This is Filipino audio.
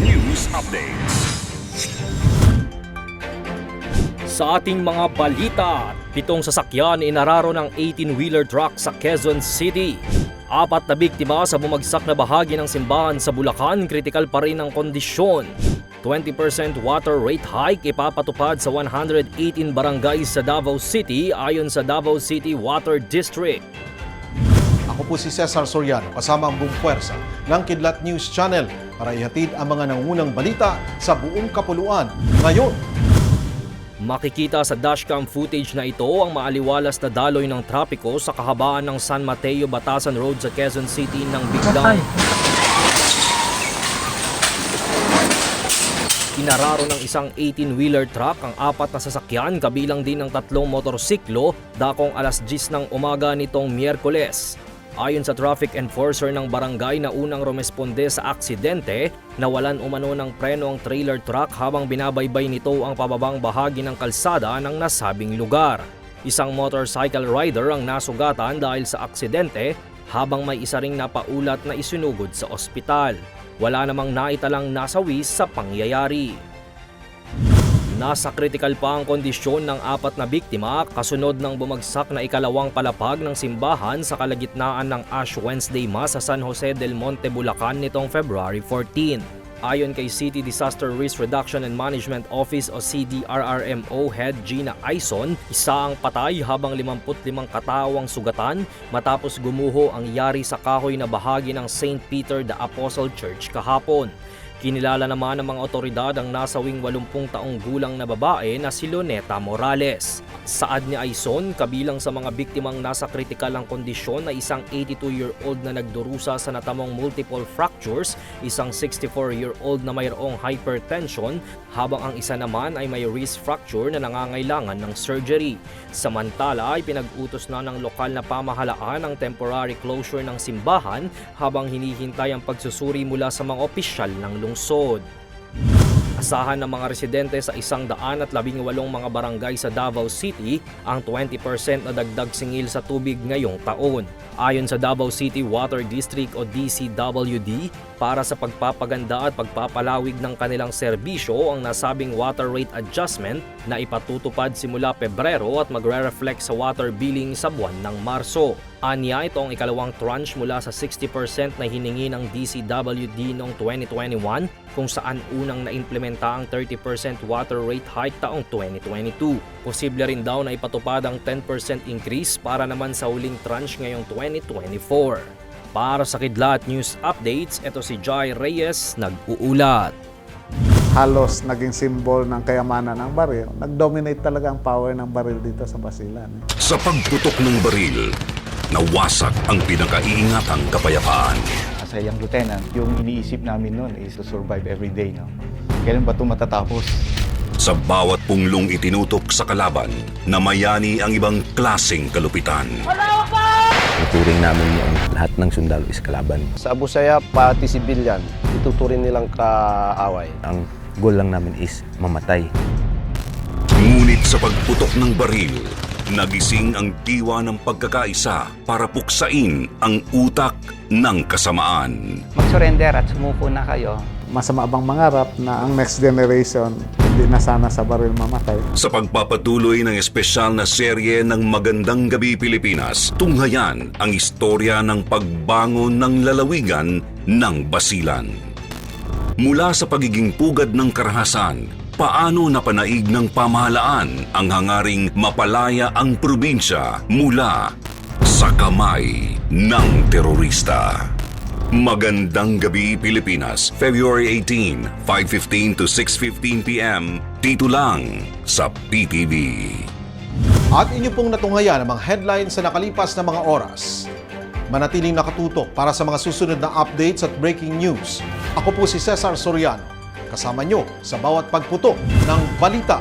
News Updates. Sa ating mga balita, 7 sasakyan inararo ng 18-wheeler truck sa Quezon City. 4 na biktima sa bumagsak na bahagi ng simbahan sa Bulacan, kritikal pa rin ang kondisyon. 20% water rate hike ipapatupad sa 118 barangays sa Davao City ayon sa Davao City Water District. Ako po si Cesar Soriano kasama ang buong puwersa ng Kidlat News Channel para ihatid ang mga nangungunang balita sa buong kapuluan ngayon. Makikita sa dashcam footage na ito ang maaliwalas na daloy ng trapiko sa kahabaan ng San Mateo Batasan Road sa Quezon City nang biglang inararo ng isang 18-wheeler truck ang 4 na sasakyan kabilang din ng 3 motorsiklo dakong alas 10 ng umaga nitong Miyerkules. Ayon sa traffic enforcer ng barangay na unang rumesponde sa aksidente, nawalan umano ng preno ang trailer truck habang binabaybay nito ang pababang bahagi ng kalsada ng nasabing lugar. Isang motorcycle rider ang nasugatan dahil sa aksidente habang may isa ring napaulat na isinugod sa ospital. Wala namang naitalang nasawi sa pangyayari. Nasa kritikal pa ang kondisyon ng 4 na biktima kasunod ng bumagsak na ikalawang palapag ng simbahan sa kalagitnaan ng Ash Wednesday Mass sa San Jose del Monte, Bulacan nitong February 14. Ayon kay City Disaster Risk Reduction and Management Office o CDRRMO Head Gina Aison, isa ang patay habang 55 katao ang sugatan matapos gumuho ang yari sa kahoy na bahagi ng St. Peter the Apostle Church kahapon. Kinilala naman ng mga otoridad ang nasawing 80 taong gulang na babae na si Loneta Morales. Saad ni Aison, kabilang sa mga biktimang nasa kritikal ang kondisyon na isang 82-year-old na nagdurusa sa natamong multiple fractures, isang 64-year-old na mayroong hypertension, habang ang isa naman ay may wrist fracture na nangangailangan ng surgery. Samantala ay pinag-utos na ng lokal na pamahalaan ang temporary closure ng simbahan habang hinihintay ang pagsusuri mula sa mga opisyal ng lungsod. Asahan ng mga residente sa 118 mga barangay sa Davao City ang 20% na dagdag singil sa tubig ngayong taon. Ayon sa Davao City Water District o DCWD, para sa pagpapaganda at pagpapalawig ng kanilang serbisyo ang nasabing water rate adjustment na ipatutupad simula Pebrero at magre-reflect sa water billing sa buwan ng Marso. Anya, ito ang ikalawang tranche mula sa 60% na hiningi ng DCWD noong 2021 kung saan unang naimplementa ang 30% water rate hike taong 2022. Posible rin daw na ipatupad ang 10% increase para naman sa huling tranche ngayong 2024. Para sa Kidlat News Updates, ito si Jai Reyes nag-uulat. Halos naging simbol ng kayamanan ng baril. Nag-dominate talaga ang power ng baril dito sa Basilan. Sa pagputok ng baril, nawasak ang pinakaiingatang kapayapaan. As a young lieutenant, yung iniisip namin noon is to survive every day. No? Kailan ba ito matatapos? Sa bawat punglong itinutok sa kalaban, namayani ang ibang klaseng kalupitan. Tuturing namin yung lahat ng sundalo is kalaban. Sa Abu Sayyaf, pati sibilyan, ituturing nilang kaaway. Ang goal lang namin is mamatay. Ngunit sa pagputok ng baril, nagising ang diwa ng pagkakaisa para puksain ang utak ng kasamaan. Mag-surrender at sumuko na kayo. Masama bang mangarap na ang next generation hindi na sana sa baril mamatay? Sa pagpapatuloy ng espesyal na serye ng Magandang Gabi Pilipinas, tunghayan ang istorya ng pagbangon ng lalawigan ng Basilan. Mula sa pagiging pugad ng karahasan, paano napanaig ng pamahalaan ang hangaring mapalaya ang probinsya mula sa kamay ng terorista. Magandang Gabi Pilipinas, February 18, 5:15 to 6:15 p.m. dito lang sa PTV. At inyo pong natunghayan ang mga headlines sa nakalipas na mga oras. Manatiling nakatutok para sa mga susunod na updates at breaking news. Ako po si Cesar Soriano, kasama nyo sa bawat pagputok ng balita.